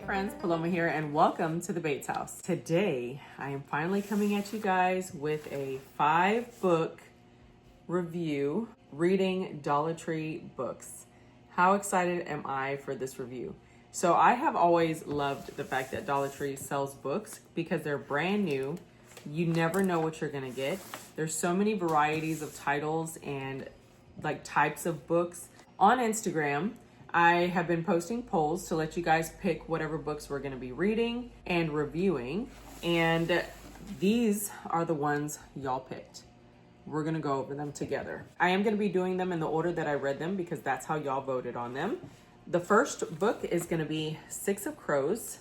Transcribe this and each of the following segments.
friends, Paloma here, and welcome to the Bates House. Today, I am finally coming at you guys with a 5-book review, reading Dollar Tree books. How excited am I for this review? So I have always loved the fact that Dollar Tree sells books because they're brand new. You never know what you're gonna get. There's so many varieties of titles and like types of books. On Instagram, I have been posting polls to let you guys pick whatever books we're going to be reading and reviewing. And these are the ones y'all picked. We're going to go over them together. I am going to be doing them in the order that I read them because that's how y'all voted on them. The first book is going to be Six of Crows.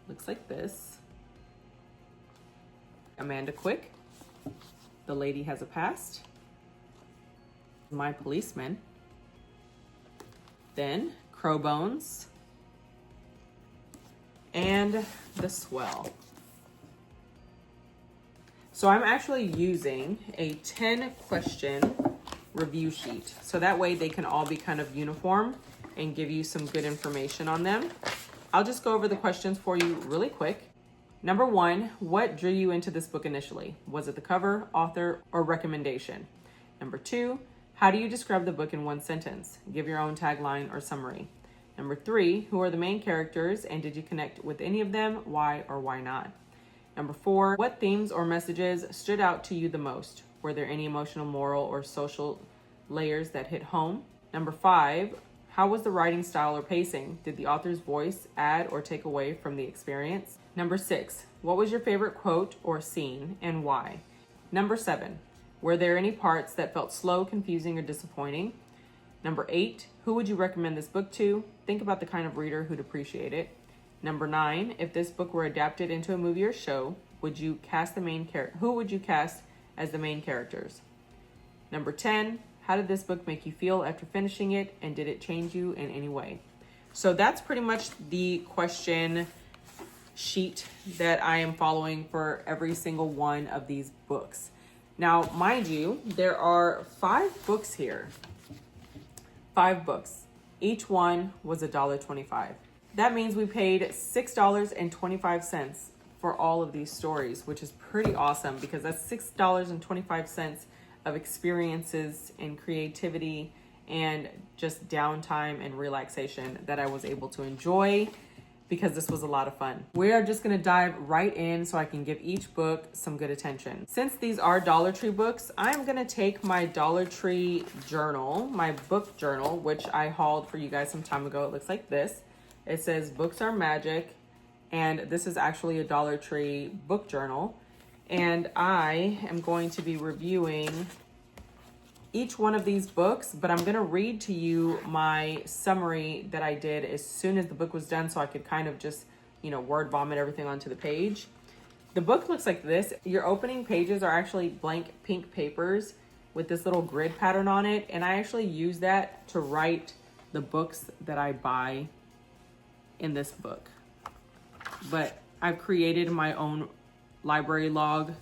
Looks like this. Amanda Quick. The Lady Has a Past. My Policeman. Then Crowbones and the Swell. So I'm actually using a 10-question review sheet. So that way they can all be kind of uniform and give you some good information on them. I'll just go over the questions for you really quick. Number 1, what drew you into this book initially? Was it the cover, author, or recommendation? Number 2, how do you describe the book in one sentence? Give your own tagline or summary. Number 3, who are the main characters and did you connect with any of them? Why or why not? Number 4, what themes or messages stood out to you the most? Were there any emotional, moral, or social layers that hit home? Number 5, how was the writing style or pacing? Did the author's voice add or take away from the experience? Number 6, what was your favorite quote or scene and why? Number 7, were there any parts that felt slow, confusing, or disappointing? Number 8, who would you recommend this book to? Think about the kind of reader who'd appreciate it. Number 9, if this book were adapted into a movie or show, would you cast who would you cast as the main characters? Number 10, how did this book make you feel after finishing it, and did it change you in any way? So that's pretty much the question sheet that I am following for every single one of these books. Now, mind you, there are 5 books here. 5 books. Each one was $1.25. That means we paid $6.25 for all of these stories, which is pretty awesome because that's $6.25 of experiences and creativity and just downtime and relaxation that I was able to enjoy because this was a lot of fun. We are just gonna dive right in so I can give each book some good attention. Since these are Dollar Tree books, I'm gonna take my Dollar Tree journal, my book journal, which I hauled for you guys some time ago. It looks like this. It says books are magic, and this is actually a Dollar Tree book journal. And I am going to be reviewing each one of these books, but I'm gonna read to you my summary that I did as soon as the book was done so I could kind of just, word vomit everything onto the page. The book looks like this. Your opening pages are actually blank pink papers with this little grid pattern on it, and I actually use that to write the books that I buy in this book. But I've created my own library log,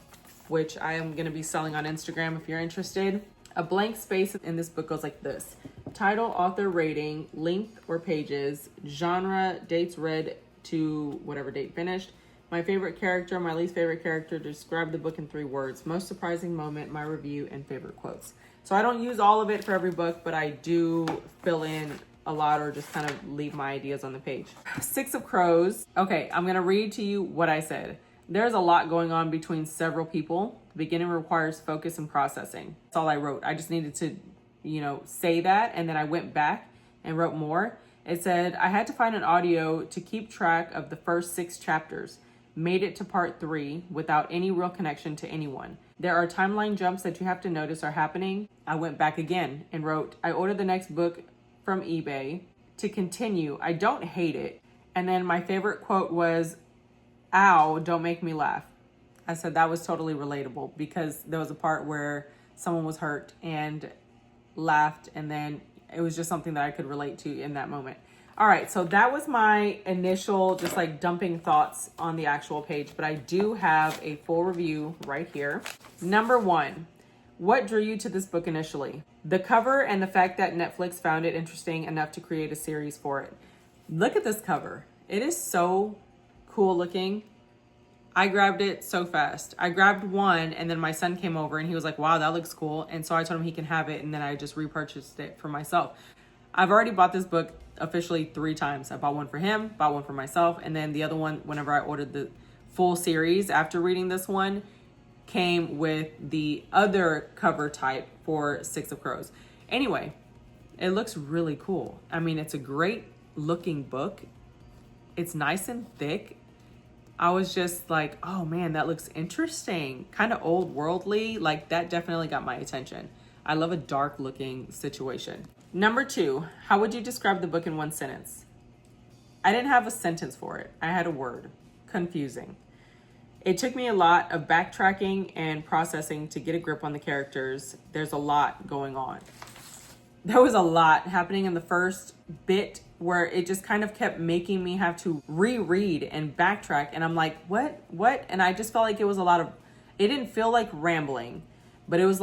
which I am gonna be selling on Instagram if you're interested. A blank space in this book goes like this. Title, author, rating, length or pages, genre, dates read to whatever date finished, my favorite character, my least favorite character, describe the book in 3 words, most surprising moment, my review, and favorite quotes. So I don't use all of it for every book, but I do fill in a lot or just kind of leave my ideas on the page. Six of Crows. Okay, I'm gonna read to you what I said. There's a lot going on between several people. The beginning requires focus and processing. That's all I wrote. I just needed to, say that. And then I went back and wrote more. It said, I had to find an audio to keep track of the first 6 chapters. Made it to part 3 without any real connection to anyone. There are timeline jumps that you have to notice are happening. I went back again and wrote, I ordered the next book from eBay to continue. I don't hate it. And then my favorite quote was, ow, don't make me laugh. I said that was totally relatable because there was a part where someone was hurt and laughed, and then it was just something that I could relate to in that moment. All right, so that was my initial just like dumping thoughts on the actual page, but I do have a full review right here. Number 1, what drew you to this book initially? The cover and the fact that Netflix found it interesting enough to create a series for it. Look at this cover. It is so cool looking. I grabbed it so fast. I grabbed one and then my son came over and he was like, wow, that looks cool. And so I told him he can have it and then I just repurchased it for myself. I've already bought this book officially 3 times. I bought one for him, bought one for myself, and then the other one, whenever I ordered the full series after reading this one, came with the other cover type for Six of Crows. Anyway, it looks really cool. I mean, it's a great looking book. It's nice and thick. I was just like, oh man, that looks interesting. Kind of old worldly. Like, that definitely got my attention. I love a dark looking situation. Number 2, how would you describe the book in 1 sentence? I didn't have a sentence for it. I had a word. Confusing. It took me a lot of backtracking and processing to get a grip on the characters. There's a lot going on. There was a lot happening in the first bit where it just kind of kept making me have to reread and backtrack. And I'm like, what? And I just felt like it was a lot of, it didn't feel like rambling, but it was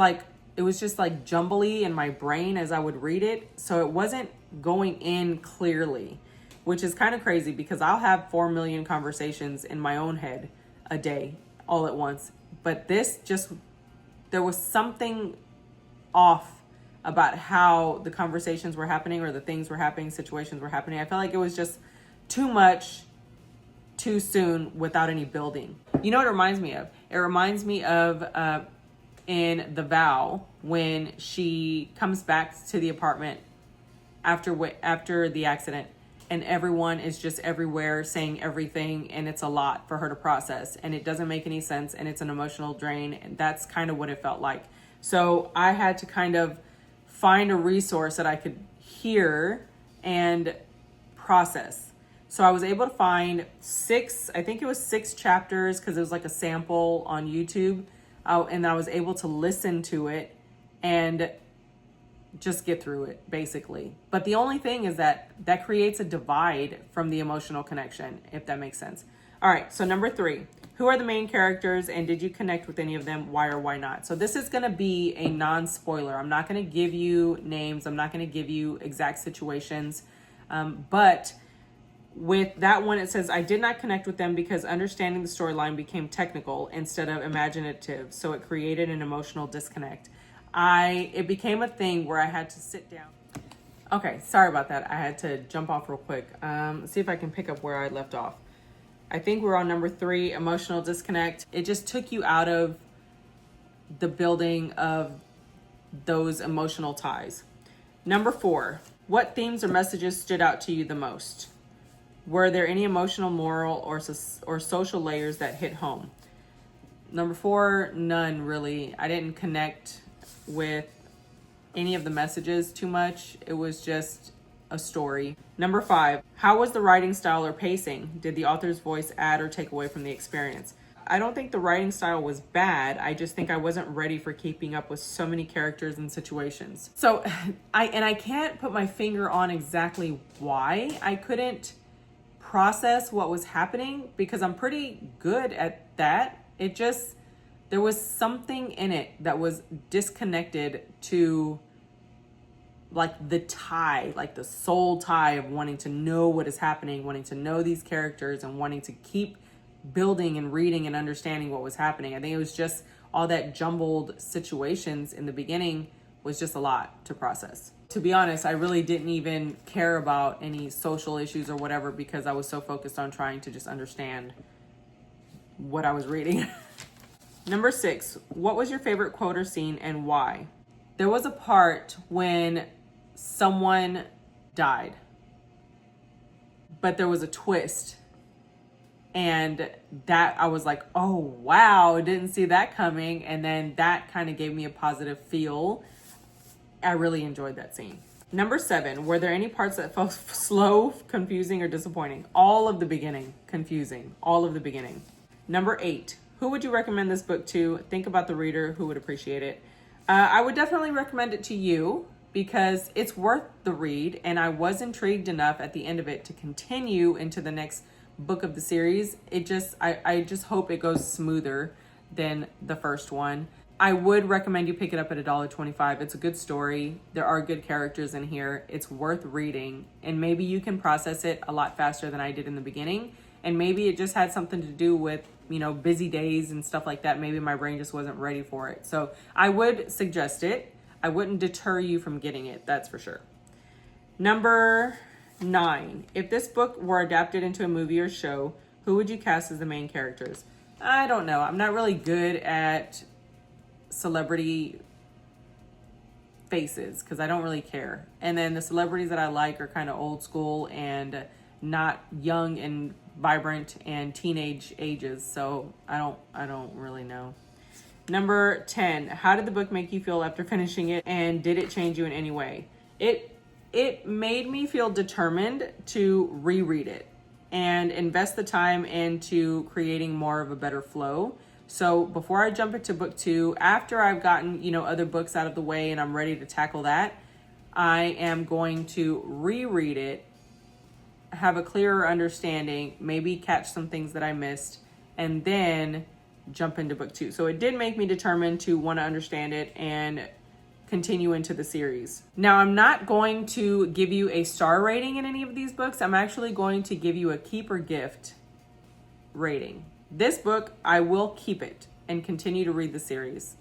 just like jumbly in my brain as I would read it. So it wasn't going in clearly, which is kind of crazy because I'll have 4 million conversations in my own head a day all at once. But this just, there was something off about how the conversations were happening or the things were happening, situations were happening. I felt like it was just too much, too soon without any building. You know what it reminds me of? It reminds me of in The Vow when she comes back to the apartment after the accident and everyone is just everywhere saying everything and it's a lot for her to process and it doesn't make any sense and it's an emotional drain, and that's kind of what it felt like. So I had to kind of find a resource that I could hear and process. So I was able to find 6, I think it was 6 chapters because it was like a sample on YouTube. And I was able to listen to it and just get through it, basically. But the only thing is that creates a divide from the emotional connection, if that makes sense. All right, so number 3, who are the main characters and did you connect with any of them? Why or why not? So this is going to be a non-spoiler. I'm not going to give you names. I'm not going to give you exact situations. But with that one, it says, I did not connect with them because understanding the storyline became technical instead of imaginative. So it created an emotional disconnect. It became a thing where I had to sit down. Okay, sorry about that. I had to jump off real quick. See if I can pick up where I left off. I think we're on number 3, emotional disconnect. It just took you out of the building of those emotional ties. Number 4, what themes or messages stood out to you the most? Were there any emotional, moral, or social layers that hit home? Number 4, none really. I didn't connect with any of the messages too much. It was just a story. Number 5, how was the writing style or pacing? Did the author's voice add or take away from the experience? I don't think the writing style was bad. I just think I wasn't ready for keeping up with so many characters and situations. So I can't put my finger on exactly why I couldn't process what was happening because I'm pretty good at that. There was something in it that was disconnected to like the tie, like the soul tie of wanting to know what is happening, wanting to know these characters and wanting to keep building and reading and understanding what was happening. I think it was just all that jumbled situations in the beginning was just a lot to process. To be honest, I really didn't even care about any social issues or whatever because I was so focused on trying to just understand what I was reading. Number 6, what was your favorite quote or scene and why? There was a part when someone died, but there was a twist. And that I was like, oh, wow, didn't see that coming. And then that kind of gave me a positive feel. I really enjoyed that scene. Number 7, were there any parts that felt slow, confusing, or disappointing? All of the beginning, confusing. All of the beginning. Number 8, who would you recommend this book to? Think about the reader who would appreciate it. I would definitely recommend it to you because it's worth the read. And I was intrigued enough at the end of it to continue into the next book of the series. I just hope it goes smoother than the first one. I would recommend you pick it up at $1.25. It's a good story. There are good characters in here. It's worth reading. And maybe you can process it a lot faster than I did in the beginning. And maybe it just had something to do with, you know, busy days and stuff like that. Maybe my brain just wasn't ready for it. So I would suggest it. I wouldn't deter you from getting it. That's for sure. Number 9. If this book were adapted into a movie or show, who would you cast as the main characters? I don't know. I'm not really good at celebrity faces because I don't really care. And then the celebrities that I like are kind of old school and not young and vibrant and teenage ages. So I don't really know. Number 10. How did the book make you feel after finishing it, and did it change you in any way? It made me feel determined to reread it and invest the time into creating more of a better flow. So before I jump into book 2, after I've gotten, you know, other books out of the way and I'm ready to tackle that, I am going to reread it, have a clearer understanding, maybe catch some things that I missed, and then jump into book 2. So it did make me determined to want to understand it and continue into the series. Now, I'm not going to give you a star rating in any of these books. I'm actually going to give you a keep or gift rating. This book, I will keep it and continue to read the series.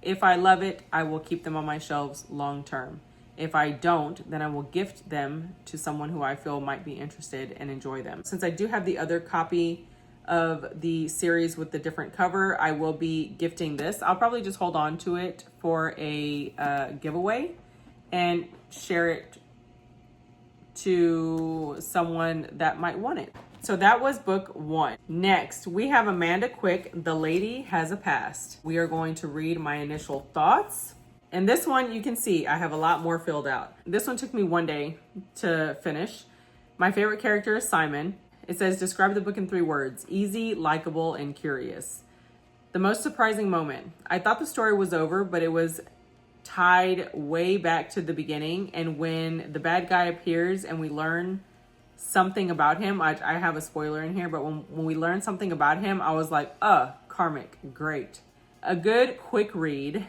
If I love it, I will keep them on my shelves long term. If I don't, then I will gift them to someone who I feel might be interested and enjoy them. Since I do have the other copy of the series with the different cover, I will be gifting this. I'll probably just hold on to it for a giveaway and share it to someone that might want it. So that was book 1. Next, we have Amanda Quick, The Lady Has a Past. We are going to read my initial thoughts. And this one, you can see I have a lot more filled out. This one took me 1 day to finish. My favorite character is Simon. It says, describe the book in 3 words: easy, likable, and curious. The most surprising moment. I thought the story was over, but it was tied way back to the beginning. And when the bad guy appears and we learn something about him, I have a spoiler in here, but when we learn something about him, I was like, karmic, great. A good quick read.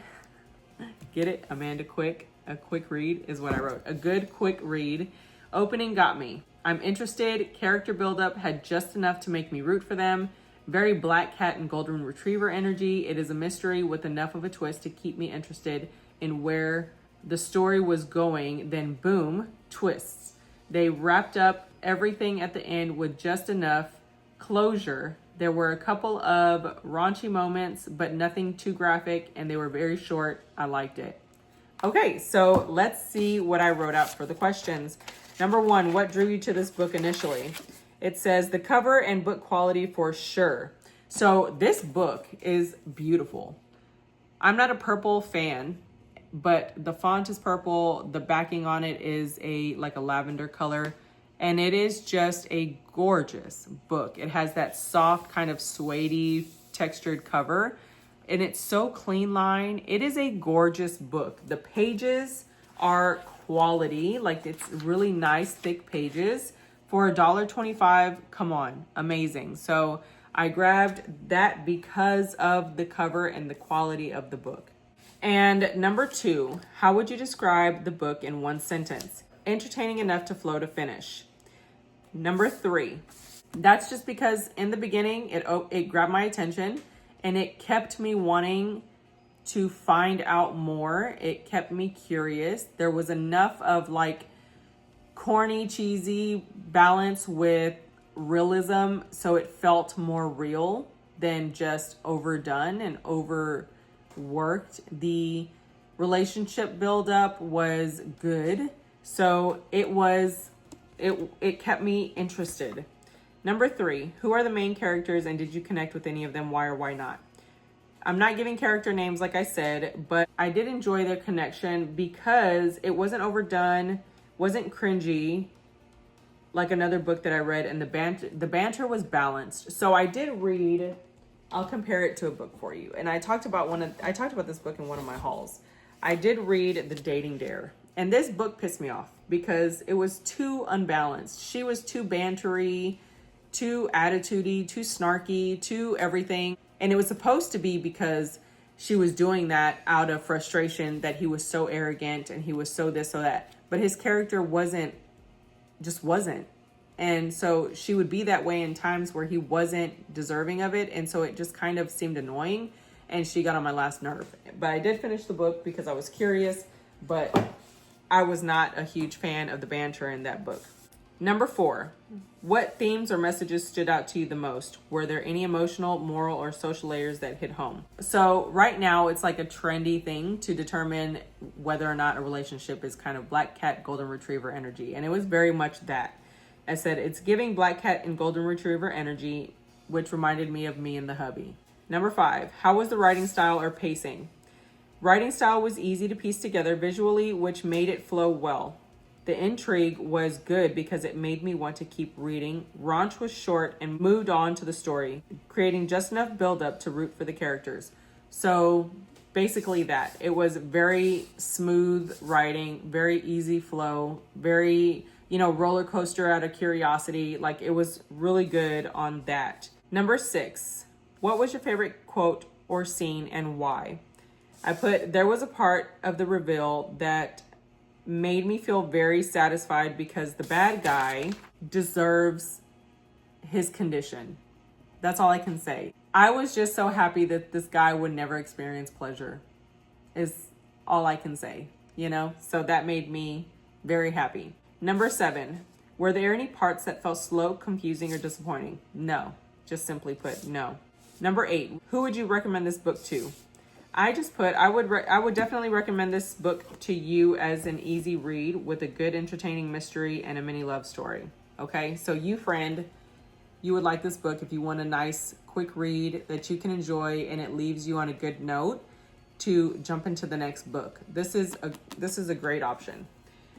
Get it? Amanda Quick. A quick read is what I wrote. A good quick read. Opening got me. I'm interested. Character buildup had just enough to make me root for them. Very Black Cat and Golden Retriever energy. It is a mystery with enough of a twist to keep me interested in where the story was going. Then boom, twists. They wrapped up everything at the end with just enough closure. There were a couple of raunchy moments, but nothing too graphic, and they were very short. I liked it. Okay, so let's see what I wrote out for the questions. Number 1, what drew you to this book initially? It says the cover and book quality for sure. So this book is beautiful. I'm not a purple fan, but the font is purple. The backing on it is like a lavender color, and it is just a gorgeous book. It has that soft kind of suede-y textured cover, and it's so clean line. It is a gorgeous book. The pages are quality, like it's really nice thick pages. For $1.25, come on, amazing. So I grabbed that because of the cover and the quality of the book. And number 2, how would you describe the book in 1 sentence? Entertaining enough to flow to finish. Number 3, that's just because in the beginning it grabbed my attention and it kept me wanting to find out more. It kept me curious. There was enough of like corny, cheesy balance with realism, so it felt more real than just overdone and overworked. The relationship buildup was good, so it kept me interested. Number 3, who are the main characters and did you connect with any of them? Why or why not? I'm not giving character names like I said, but I did enjoy their connection because it wasn't overdone, wasn't cringy like another book that I read, and the banter was balanced. So I did read, I'll compare it to a book for you. And I talked about this book in one of my hauls. I did read The Dating Dare, and this book pissed me off because it was too unbalanced. She was too bantery, too attitudey, too snarky, too everything. And it was supposed to be because she was doing that out of frustration that he was so arrogant and he was so this, so that. But his character just wasn't. And so she would be that way in times where he wasn't deserving of it. And so it just kind of seemed annoying. And she got on my last nerve. But I did finish the book because I was curious. But I was not a huge fan of the banter in that book. Number 4, what themes or messages stood out to you the most? Were there any emotional, moral, or social layers that hit home? So right now it's like a trendy thing to determine whether or not a relationship is kind of black cat, golden retriever energy. And it was very much that. I said it's giving black cat and golden retriever energy, which reminded me of me and the hubby. Number 5, how was the writing style or pacing? Writing style was easy to piece together visually, which made it flow well. The intrigue was good because it made me want to keep reading. Raunch was short and moved on to the story, creating just enough buildup to root for the characters. So basically that. It was very smooth writing, very easy flow, very, roller coaster out of curiosity. Like, it was really good on that. Number 6, what was your favorite quote or scene and why? I put, there was a part of the reveal that made me feel very satisfied because the bad guy deserves his condition. That's all I can say. I was just so happy that this guy would never experience pleasure, is all I can say, So that made me very happy. Number 7, were there any parts that felt slow, confusing, or disappointing? No. Just simply put, no. Number 8, who would you recommend this book to? I just put, I would definitely recommend this book to you as an easy read with a good entertaining mystery and a mini love story. Okay, so you friend, you would like this book if you want a nice quick read that you can enjoy and it leaves you on a good note to jump into the next book. This is a great option.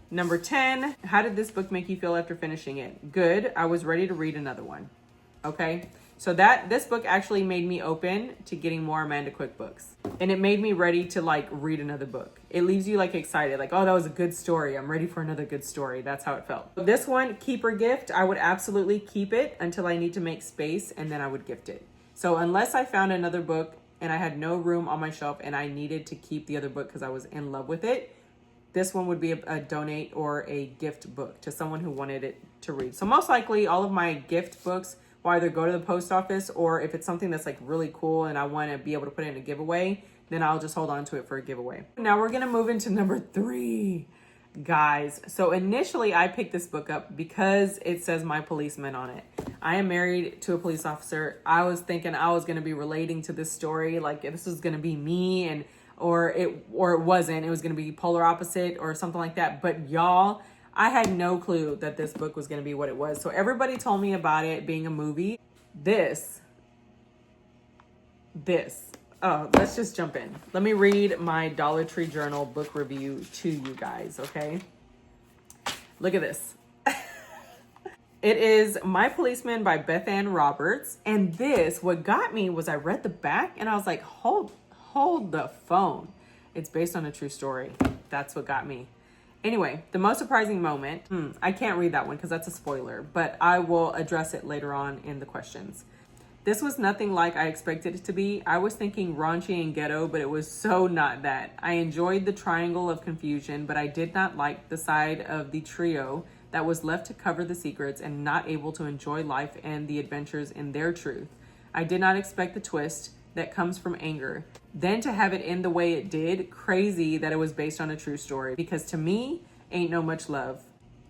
Number 10, how did this book make you feel after finishing it? Good. I was ready to read another one. Okay. So this book actually made me open to getting more Amanda Quick books. And it made me ready to read another book. It leaves you excited, oh, that was a good story. I'm ready for another good story. That's how it felt. This one, keeper gift, I would absolutely keep it until I need to make space and then I would gift it. So unless I found another book and I had no room on my shelf and I needed to keep the other book because I was in love with it, this one would be a donate or a gift book to someone who wanted it to read. So most likely all of my gift books will either go to the post office, or if it's something that's really cool and I want to be able to put it in a giveaway, then I'll just hold on to it for a giveaway. Now we're going to move into number 3, guys. So initially I picked this book up because it says My Policeman on it. I am married to a police officer. I was thinking I was going to be relating to this story. This was going to be me or it wasn't. It was going to be polar opposite or something like that. But y'all, I had no clue that this book was going to be what it was. So everybody told me about it being a movie. Oh, let's just jump in. Let me read my Dollar Tree Journal book review to you guys, okay? Look at this. It is My Policeman by Beth Ann Roberts. And what got me was I read the back and I was like, hold the phone. It's based on a true story. That's what got me. Anyway, the most surprising moment, I can't read that one because that's a spoiler, but I will address it later on in the questions. This was nothing like I expected it to be. I was thinking raunchy and ghetto, but it was so not that. I enjoyed the triangle of confusion, but I did not like the side of the trio that was left to cover the secrets and not able to enjoy life and the adventures in their truth. I did not expect the twist that comes from anger. Then to have it end the way it did, crazy that it was based on a true story, because to me, ain't no much love.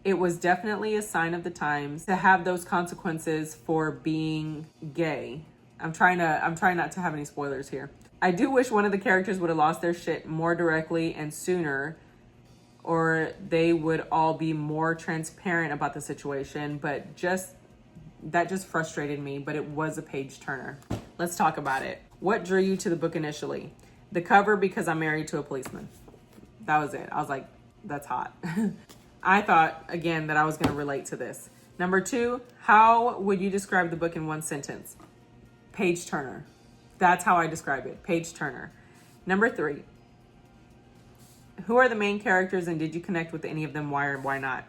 It was definitely a sign of the times to have those consequences for being gay. I'm trying not to have any spoilers here. I do wish one of the characters would have lost their shit more directly and sooner, or they would all be more transparent about the situation, but that just frustrated me, but it was a page turner. Let's talk about it. What drew you to the book initially? The cover, because I'm married to a policeman. That was it. I was like, that's hot. I thought, again, that I was going to relate to this. Number 2, how would you describe the book in one sentence? Page turner. That's how I describe it. Page turner. Number 3, who are the main characters and did you connect with any of them? Why or why not?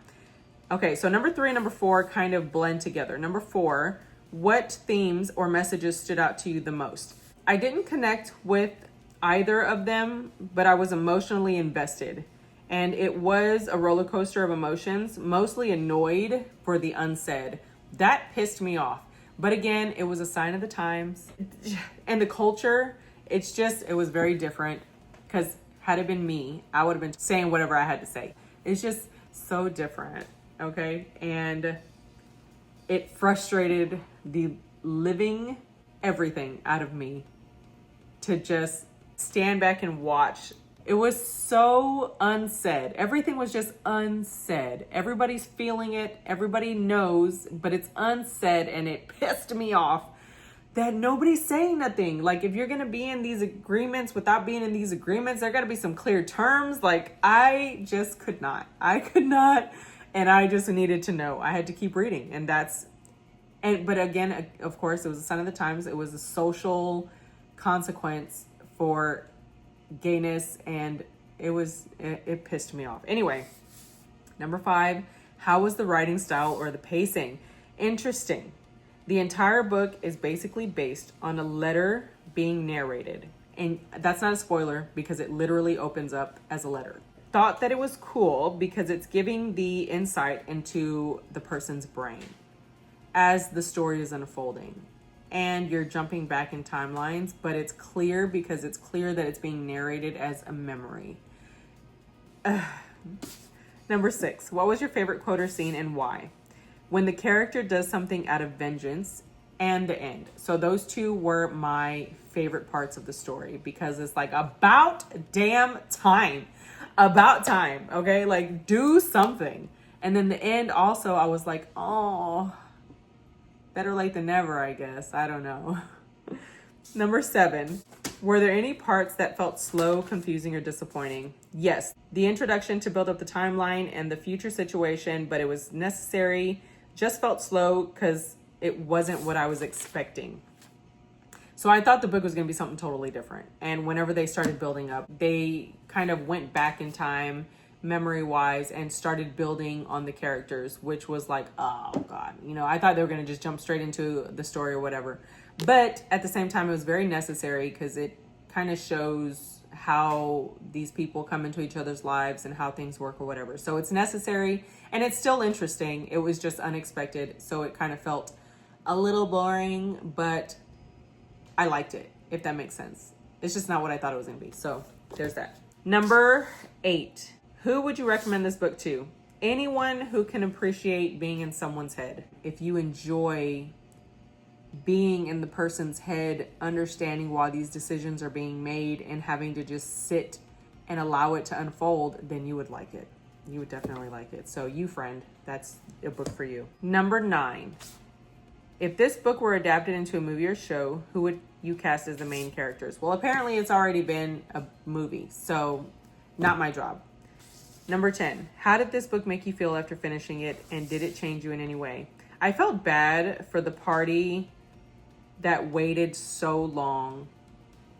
Okay, so number 3 and number 4 kind of blend together. Number 4, what themes or messages stood out to you the most? I didn't connect with either of them, but I was emotionally invested. And it was a roller coaster of emotions, mostly annoyed for the unsaid. That pissed me off. But again, it was a sign of the times. And the culture, it was very different. Because had it been me, I would have been saying whatever I had to say. It's just so different, okay? And it frustrated the living everything out of me to just stand back and watch. It was so unsaid. Everything was just unsaid. Everybody's feeling it. Everybody knows, but it's unsaid, and it pissed me off that nobody's saying nothing. Like, if you're going to be in these agreements without being in these agreements, there got to be some clear terms. Like, I just could not. And I just needed to know. I had to keep reading. But again, of course, it was a sign of the times. It was a social consequence for gayness, and it pissed me off. Anyway, number 5, how was the writing style or the pacing? Interesting. The entire book is basically based on a letter being narrated. And that's not a spoiler because it literally opens up as a letter. Thought that it was cool because it's giving the insight into the person's brain as the story is unfolding. And you're jumping back in timelines, but it's clear because it's clear that it's being narrated as a memory. Number 6, what was your favorite quote or scene and why? When the character does something out of vengeance and the end. So those two were my favorite parts of the story because it's like about damn time. About time, okay? Like, do something. And then the end also, I was like, oh, better late than never, I guess. I don't know. Number 7, were there any parts that felt slow, confusing, or disappointing? Yes. The introduction to build up the timeline and the future situation, but it was necessary. Just felt slow because it wasn't what I was expecting. So I thought the book was going to be something totally different. And whenever they started building up, they kind of went back in time memory-wise and started building on the characters, which was like, oh God, I thought they were going to just jump straight into the story or whatever. But at the same time, it was very necessary because it kind of shows how these people come into each other's lives and how things work or whatever. So it's necessary and it's still interesting. It was just unexpected. So it kind of felt a little boring, but I liked it, if that makes sense. It's just not what I thought it was going to be. So there's that. Number 8. Who would you recommend this book to? Anyone who can appreciate being in someone's head. If you enjoy being in the person's head, understanding why these decisions are being made and having to just sit and allow it to unfold, then you would like it. You would definitely like it. So you, friend, that's a book for you. Number 9. If this book were adapted into a movie or show, who would you cast as the main characters? Well, apparently it's already been a movie, so not my job. Number 10. How did this book make you feel after finishing it, and did it change you in any way? I felt bad for the party that waited so long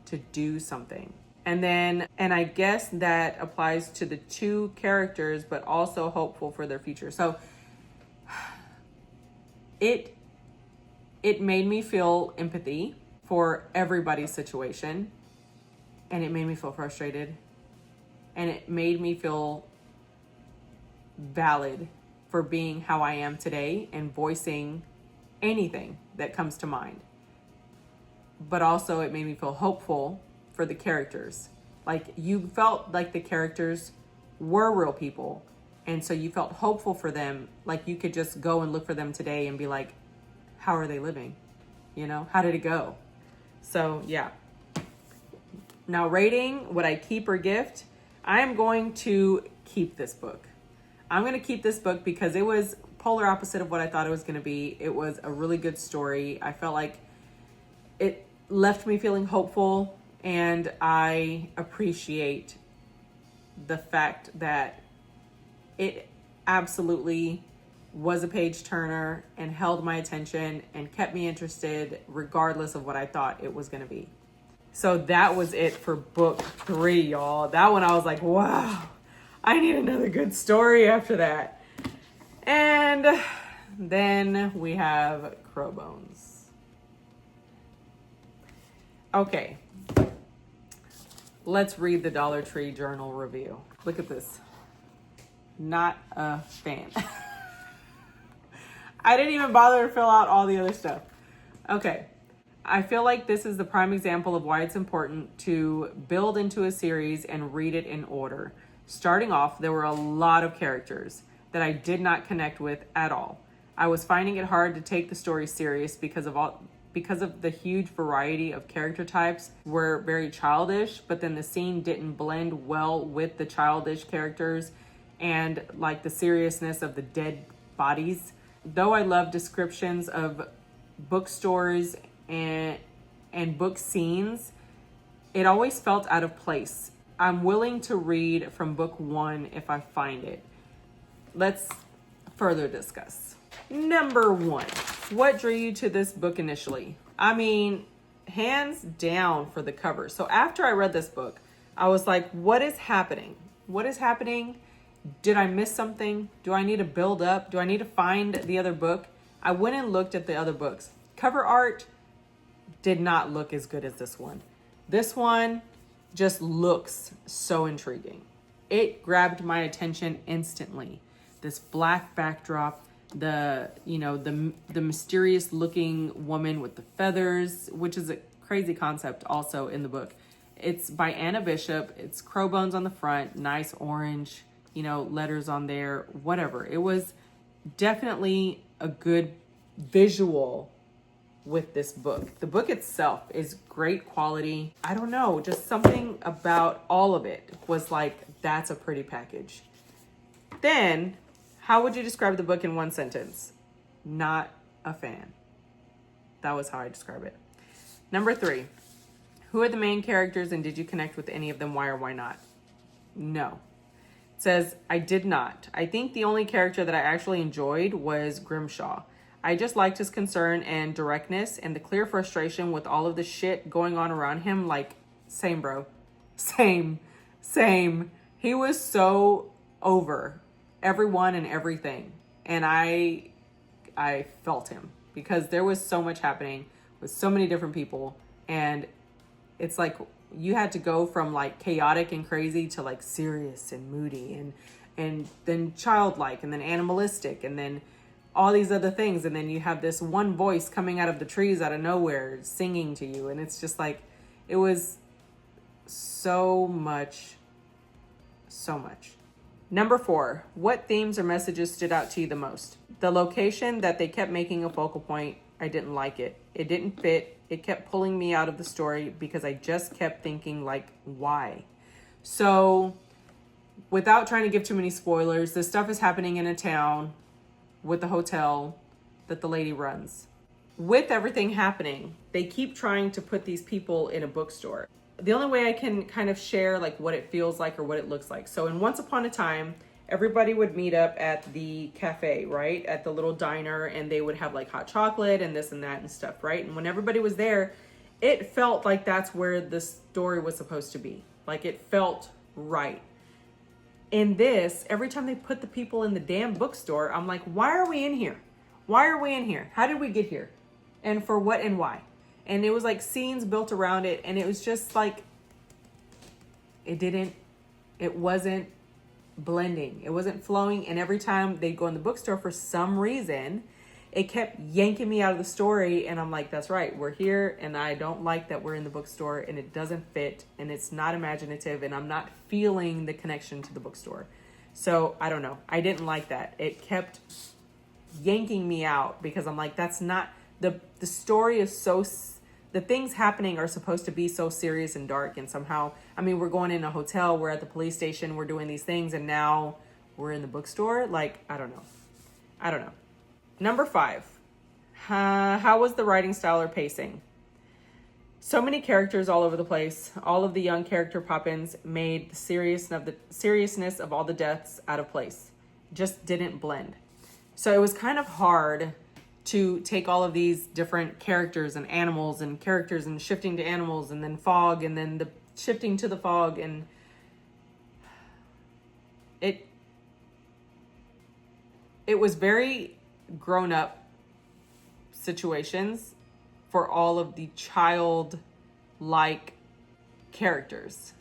to do something. And I guess that applies to the 2 characters, but also hopeful for their future. So it made me feel empathy for everybody's situation, and it made me feel frustrated, and it made me feel valid for being how I am today and voicing anything that comes to mind. But also it made me feel hopeful for the characters. Like, you felt like the characters were real people, and so you felt hopeful for them. Like, you could just go and look for them today and be like, how are they living? How did it go? So yeah. Now, rating, would I keep or gift? I am going to keep this book. I'm going to keep this book because it was polar opposite of what I thought it was going to be. It was a really good story. I felt like it left me feeling hopeful, and I appreciate the fact that it absolutely was a page turner and held my attention and kept me interested regardless of what I thought it was going to be. So that was it for book 3, y'all. That one I was like, wow, I need another good story after that. And then we have Crowbones. Okay. Let's read the Dollar Tree Journal review. Look at this. Not a fan. I didn't even bother to fill out all the other stuff. Okay. I feel like this is the prime example of why it's important to build into a series and read it in order. Starting off, there were a lot of characters that I did not connect with at all. I was finding it hard to take the story serious because of the huge variety of character types were very childish, but then the scene didn't blend well with the childish characters and like the seriousness of the dead bodies. Though I love descriptions of bookstores and book scenes, it always felt out of place. I'm willing to read from book 1 if I find it. Let's further discuss. Number 1, what drew you to this book initially? I mean, hands down for the cover. So after I read this book, I was like, what is happening? What is happening? Did I miss something? Do I need to build up? Do I need to find the other book? I went and looked at the other books. Cover art did not look as good as this one. This one just looks so intriguing. It grabbed my attention instantly. This black backdrop, the mysterious looking woman with the feathers, which is a crazy concept also in the book. It's by Anna Bishop. It's Crowbones on the front, nice orange, letters on there, whatever. It was definitely a good visual with this book. The book itself is great quality. I don't know, just something about all of it was like, that's a pretty package. Then, how would you describe the book in one sentence? Not a fan. That was how I describe it. Number 3, who are the main characters and did you connect with any of them? Why or why not? No. It says, I did not. I think the only character that I actually enjoyed was Grimshaw. I just liked his concern and directness and the clear frustration with all of the shit going on around him. Like, same, bro. Same. He was so over everyone and everything. And I felt him because there was so much happening with so many different people. And it's like you had to go from like chaotic and crazy to like serious and moody and then childlike and then animalistic and then all these other things. And then you have this one voice coming out of the trees out of nowhere singing to you. And it's just like, it was so much. Number 4, what themes or messages stood out to you the most? The location that they kept making a focal point, I didn't like it. It didn't fit. It kept pulling me out of the story because I just kept thinking like, why? So without trying to give too many spoilers, this stuff is happening in a town with the hotel that the lady runs. With everything happening, they keep trying to put these people in a bookstore. The only way I can kind of share like what it feels like or what it looks like. So in Once Upon a Time, everybody would meet up at the cafe, right? At the little diner, and they would have like hot chocolate and this and that and stuff, right? And when everybody was there, it felt like that's where the story was supposed to be. Like it felt right. In this, every time they put the people in the damn bookstore, I'm like, why are we in here? Why are we in here? How did we get here? And for what and why? And it was like scenes built around it. And it was just like, it wasn't blending. It wasn't flowing. And every time they'd go in the bookstore, for some reason, it kept yanking me out of the story. And I'm like, that's right. We're here. And I don't like that we're in the bookstore and it doesn't fit and it's not imaginative and I'm not feeling the connection to the bookstore. So I don't know. I didn't like that. It kept yanking me out because I'm like, that's not the story is so, the things happening are supposed to be so serious and dark. And somehow, I mean, we're going in a hotel, we're at the police station, we're doing these things. And now we're in the bookstore. Like, I don't know. Number 5, how was the writing style or pacing? So many characters all over the place. All of the young character pop-ins made the seriousness of all the deaths out of place. Just didn't blend. So it was kind of hard to take all of these different characters and animals and characters and shifting to animals and then fog and then the shifting to the fog, and it was very grown up situations for all of the child-like characters.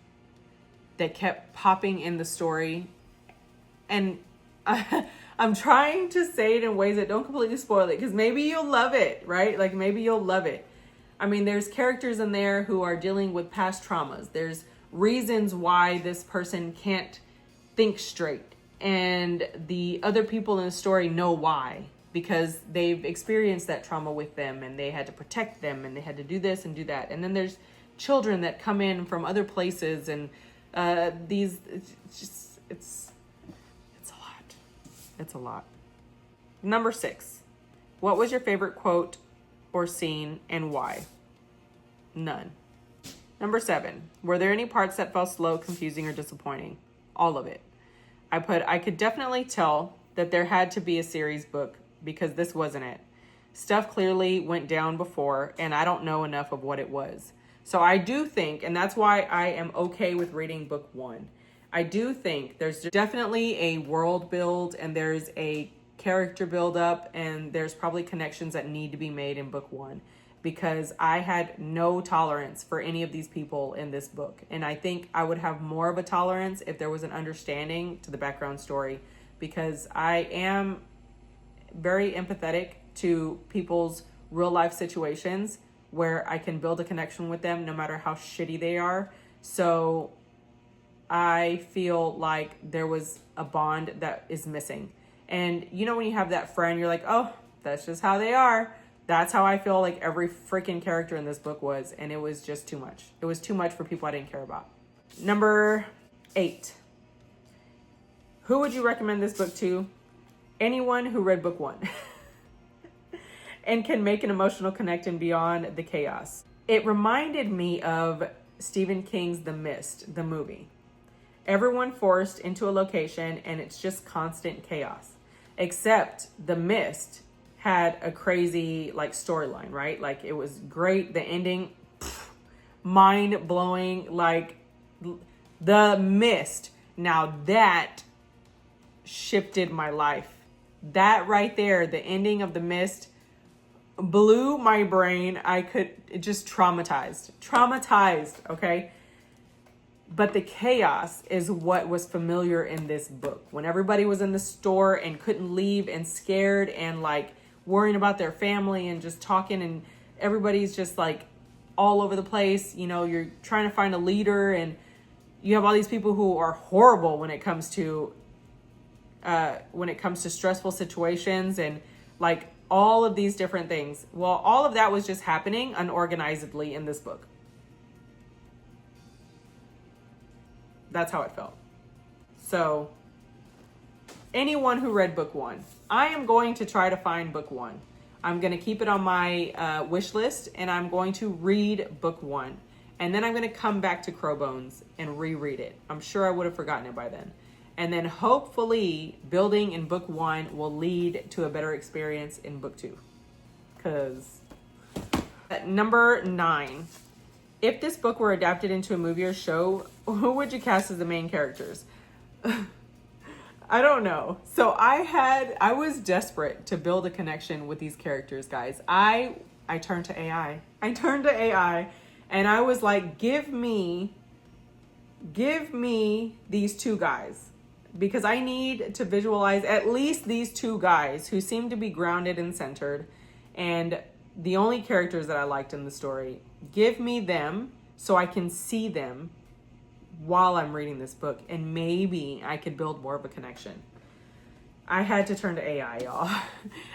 that kept popping in the story. And I'm trying to say it in ways that don't completely spoil it, because maybe you'll love it, right? Like maybe you'll love it. I mean, there's characters in there who are dealing with past traumas. There's reasons why this person can't think straight. And the other people in the story know why, because they've experienced that trauma with them and they had to protect them and they had to do this and do that. And then there's children that come in from other places, and it's a lot. It's a lot. Number 6. What was your favorite quote or scene and why? None. Number 7. Were there any parts that felt slow, confusing, or disappointing? All of it. I could definitely tell that there had to be a series book, because this wasn't it. Stuff clearly went down before, and I don't know enough of what it was. So I do think, and that's why I am okay with reading book 1. I do think there's definitely a world build, and there's a character build up, and there's probably connections that need to be made in book 1, because I had no tolerance for any of these people in this book. And I think I would have more of a tolerance if there was an understanding to the background story, because I am very empathetic to people's real life situations where I can build a connection with them no matter how shitty they are. So I feel like there was a bond that is missing. And you know, when you have that friend, you're like, oh, that's just how they are. That's how I feel like every freaking character in this book was. And it was just too much. It was too much for people I didn't care about. Number 8. Who would you recommend this book to? Anyone who read book 1 and can make an emotional connection beyond the chaos. It reminded me of Stephen King's The Mist, the movie. Everyone forced into a location and it's just constant chaos. Except The Mist had a crazy like storyline, right? Like it was great. The ending, mind blowing. Like The Mist. Now that shifted my life. That right there, the ending of The Mist blew my brain. It just traumatized. Okay. But the chaos is what was familiar in this book. When everybody was in the store and couldn't leave and scared and like worrying about their family and just talking, and everybody's just like all over the place. You know, you're trying to find a leader, and you have all these people who are horrible when it comes to stressful situations and like all of these different things. Well, all of that was just happening unorganizedly in this book. That's how it felt. So anyone who read book 1, I am going to try to find book 1. I'm going to keep it on my wish list, and I'm going to read book 1. And then I'm going to come back to Crowbones and reread it. I'm sure I would have forgotten it by then. And then hopefully building in book 1 will lead to a better experience in book 2. Because number 9, if this book were adapted into a movie or show, who would you cast as the main characters? I don't know. So I was desperate to build a connection with these characters, guys. I turned to AI. And I was like, give me these 2 guys, because I need to visualize at least these 2 guys who seem to be grounded and centered, and the only characters that I liked in the story. Give me them so I can see them while I'm reading this book, and maybe I could build more of a connection. I had to turn to AI, y'all.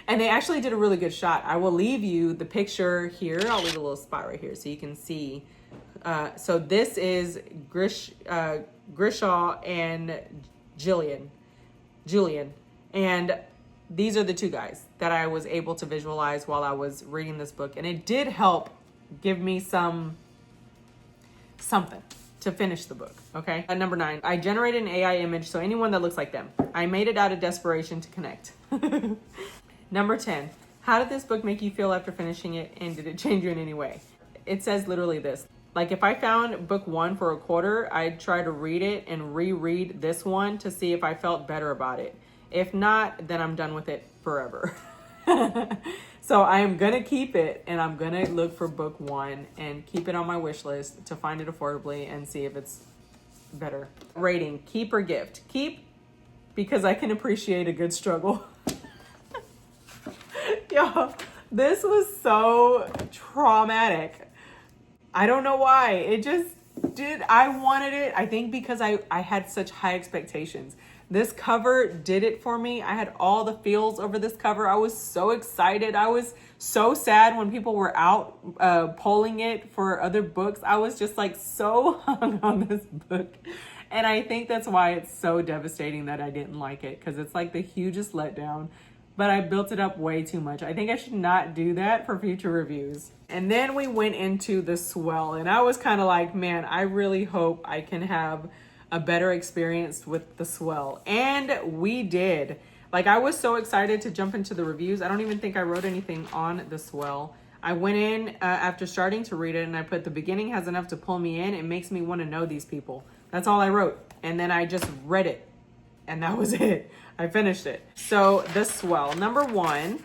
And they actually did a really good shot. I will leave you the picture here. I'll leave a little spot right here so you can see. So this is Grishaw and Julian. And these are the 2 guys that I was able to visualize while I was reading this book. And it did help give me something to finish the book. Okay. Number 9, I generated an AI image. So anyone that looks like them. I made it out of desperation to connect. Number 10, how did this book make you feel after finishing it? And did it change you in any way? It says literally this. Like if I found book 1 for a quarter, I'd try to read it and reread this one to see if I felt better about it. If not, then I'm done with it forever. So I am going to keep it, and I'm going to look for book 1 and keep it on my wish list to find it affordably and see if it's better. Rating, keep or gift? Keep, because I can appreciate a good struggle. Yo, this was so traumatic. I don't know why. It just did. I wanted it. I think because I had such high expectations. This cover did it for me. I had all the feels over this cover. I was so excited. I was so sad when people were out polling it for other books. I was just like so hung on this book. And I think that's why it's so devastating that I didn't like it, because it's like the hugest letdown. But I built it up way too much. I think I should not do that for future reviews. And then we went into the Swell, and I was kind of like, man, I really hope I can have a better experience with the Swell. And we did. Like, I was so excited to jump into the reviews. I don't even think I wrote anything on the Swell. I went in after starting to read it, and I put, the beginning has enough to pull me in. It makes me want to know these people. That's all I wrote. And then I just read it, and that was it. I finished it. So the Swell, number 1,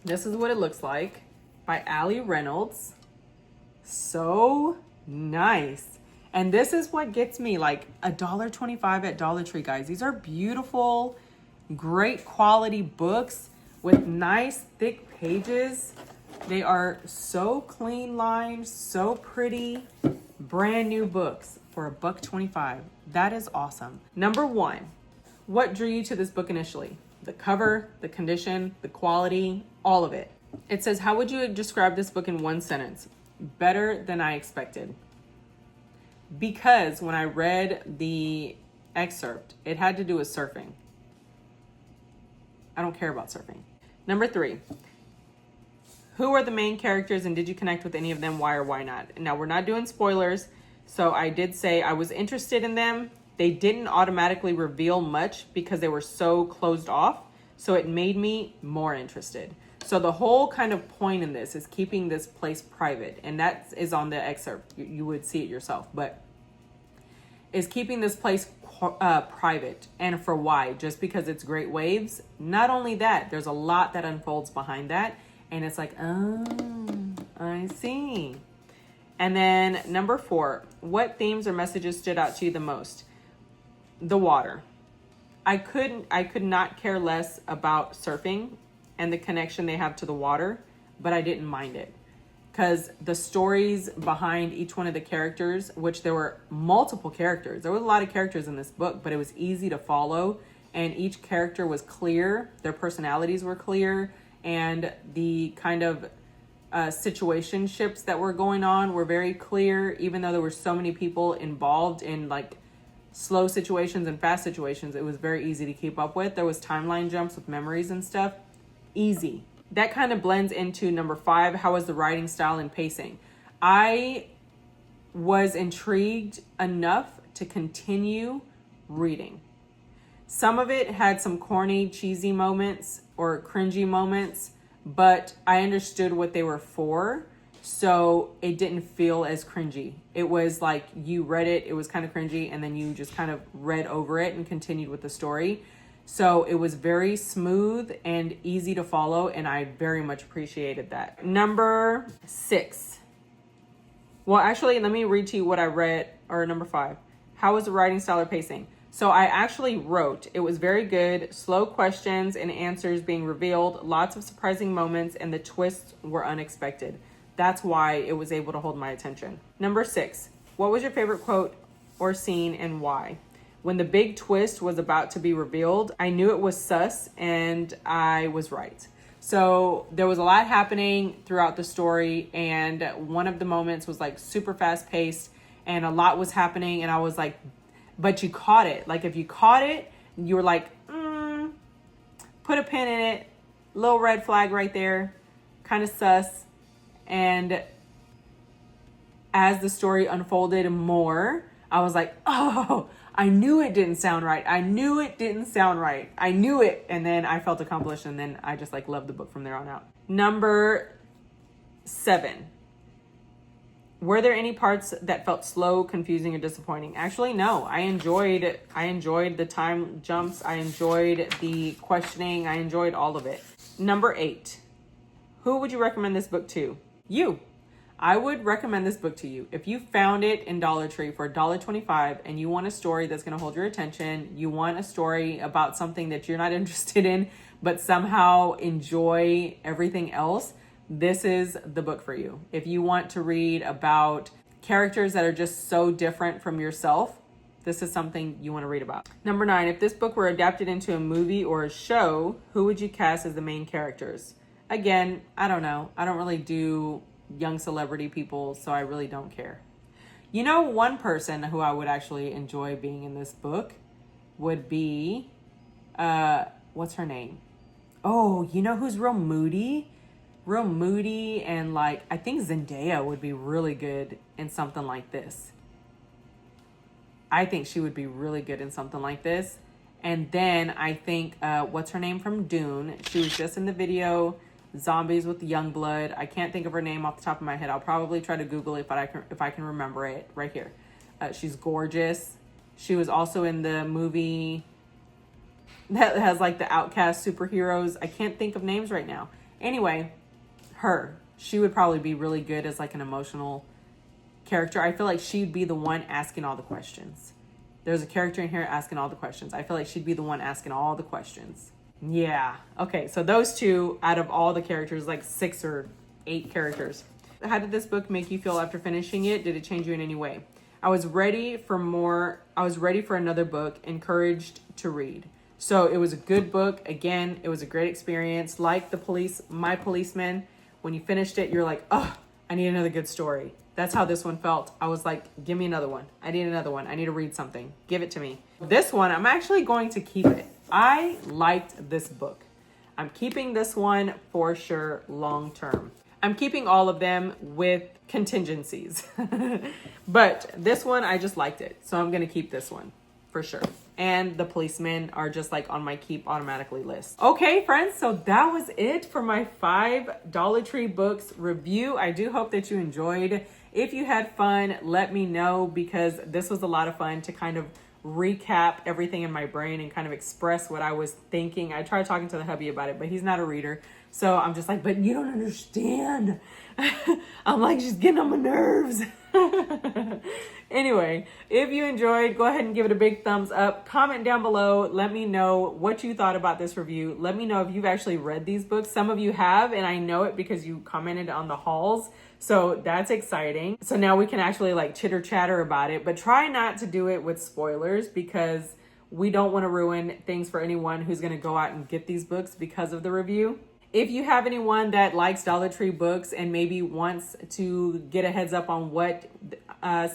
this is what it looks like, by Allie Reynolds. So nice. And this is what gets me, like $1.25 at Dollar Tree, guys. These are beautiful, great quality books with nice thick pages. They are so clean lined, so pretty, brand new books for $1.25. That is awesome. Number 1, what drew you to this book initially? The cover, the condition, the quality, all of it. It says, how would you describe this book in 1 sentence? Better than I expected. Because when I read the excerpt, it had to do with surfing. I don't care about surfing. Number 3, who are the main characters and did you connect with any of them? Why or why not? Now, we're not doing spoilers, so I did say I was interested in them. They didn't automatically reveal much because they were so closed off, so it made me more interested. So the whole kind of point in this is keeping this place private, and that is on the excerpt. You would see it yourself, but is keeping this place private. And for why? Just because it's great waves? Not only that, there's a lot that unfolds behind that, and it's like, oh, I see. And then number 4, what themes or messages stood out to you the most? The water. I could not care less about surfing and the connection they have to the water, but I didn't mind it because the stories behind each one of the characters, which there were multiple characters, there was a lot of characters in this book, but it was easy to follow, and each character was clear, their personalities were clear, and the kind of situationships that were going on were very clear, even though there were so many people involved in like slow situations and fast situations. It was very easy to keep up with. There was timeline jumps with memories and stuff. Easy. That kind of blends into number 5. How was the writing style and pacing? I was intrigued enough to continue reading. Some of it had some corny, cheesy moments or cringy moments, but I understood what they were for, so it didn't feel as cringy. It was like you read it, it was kind of cringy, and then you just kind of read over it and continued with the story. So it was very smooth and easy to follow, and I very much appreciated that. Number 6. Well, actually, let me read to you what I read, or number 5. How was the writing style or pacing? So I actually wrote, it was very good, slow questions and answers being revealed, lots of surprising moments, and the twists were unexpected. That's why it was able to hold my attention. Number 6, what was your favorite quote or scene and why? When the big twist was about to be revealed, I knew it was sus, and I was right. So there was a lot happening throughout the story, and one of the moments was like super fast paced, and a lot was happening, and I was like, but you caught it. Like if you caught it, you were like, put a pin in it, little red flag right there, kind of sus. And as the story unfolded more, I was like, oh, I knew it didn't sound right. I knew it didn't sound right. I knew it. And then I felt accomplished, and then I just like loved the book from there on out. Number 7. Were there any parts that felt slow, confusing, or disappointing? Actually, no. I enjoyed the time jumps. I enjoyed the questioning. I enjoyed all of it. Number 8. Who would you recommend this book to? You. I would recommend this book to you. If you found it in Dollar Tree for $1.25 and you want a story that's going to hold your attention, you want a story about something that you're not interested in, but somehow enjoy everything else, this is the book for you. If you want to read about characters that are just so different from yourself, this is something you want to read about. Number 9, if this book were adapted into a movie or a show, who would you cast as the main characters? Again, I don't know. I don't really do young celebrity people, so I really don't care. You know, one person who I would actually enjoy being in this book would be, what's her name? Oh, you know who's real moody? Real moody, and like, I think Zendaya would be really good in something like this. I think she would be really good in something like this. And then I think, what's her name from Dune? She was just in the video Zombies with Youngblood. I can't think of her name off the top of my head. I'll probably try to Google it if I can remember it right here. She's gorgeous. She was also in the movie that has like the outcast superheroes. I can't think of names right now. Anyway, she would probably be really good as like an emotional character. I feel like she'd be the one asking all the questions. There's a character in here asking all the questions. I feel like she'd be the one asking all the questions. Yeah. Okay, so those two out of all the characters, like 6 or 8 characters. How did this book make you feel after finishing it? Did it change you in any way? I was ready for more. I was ready for another book, encouraged to read. So it was a good book. Again, it was a great experience. Like My Policeman, when you finished it, you're like, oh, I need another good story. That's how this one felt. I was like, give me another one. I need another one. I need to read something. Give it to me. This one, I'm actually going to keep it. I liked this book. I'm keeping this one for sure long term. I'm keeping all of them with contingencies. But this one, I just liked it. So I'm going to keep this one for sure. And The Policeman are just like on my keep automatically list. Okay, friends, so that was it for my 5 Dollar Tree books review. I do hope that you enjoyed. If you had fun, let me know, because this was a lot of fun to kind of recap everything in my brain and kind of express what I was thinking. I tried talking to the hubby about it, but he's not a reader. So I'm just like, but you don't understand. I'm like, she's getting on my nerves. Anyway, if you enjoyed, go ahead and give it a big thumbs up. Comment down below. Let me know what you thought about this review. Let me know if you've actually read these books. Some of you have, and I know it because you commented on the hauls. So that's exciting. So now we can actually like chitter chatter about it, but try not to do it with spoilers, because we don't want to ruin things for anyone who's going to go out and get these books because of the review. If you have anyone that likes Dollar Tree books and maybe wants to get a heads up on what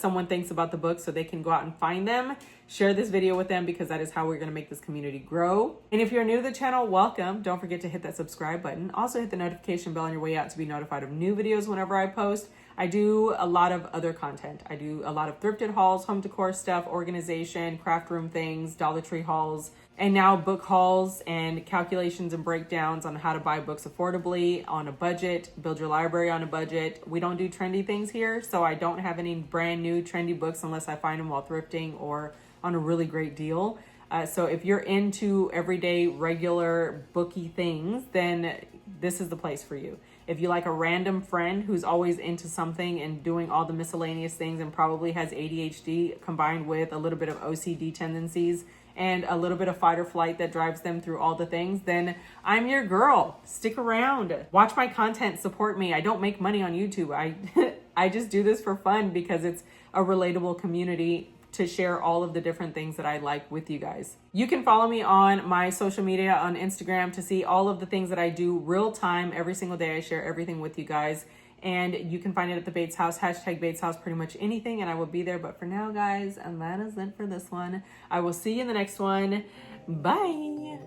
someone thinks about the book so they can go out and find them, share this video with them, because that is how we're going to make this community grow. And if you're new to the channel, welcome. Don't forget to hit that subscribe button. Also hit the notification bell on your way out to be notified of new videos whenever I post. I do a lot of other content. I do a lot of thrifted hauls, home decor stuff, organization, craft room things, Dollar Tree hauls, and now book hauls and calculations and breakdowns on how to buy books affordably on a budget, build your library on a budget. We don't do trendy things here, so I don't have any brand new trendy books unless I find them while thrifting or on a really great deal. So if you're into everyday, regular, booky things, then this is the place for you. If you like a random friend who's always into something and doing all the miscellaneous things and probably has ADHD combined with a little bit of OCD tendencies and a little bit of fight or flight that drives them through all the things, then I'm your girl. Stick around. Watch my content. Support me. I don't make money on YouTube. I just do this for fun because it's a relatable community to share all of the different things that I like with you guys. You can follow me on my social media on Instagram to see all of the things that I do real time. Every single day I share everything with you guys. And you can find it at the Bates House, hashtag Bates House, pretty much anything, and I will be there. But for now, guys, and that is it for this one. I will see you in the next one. Bye.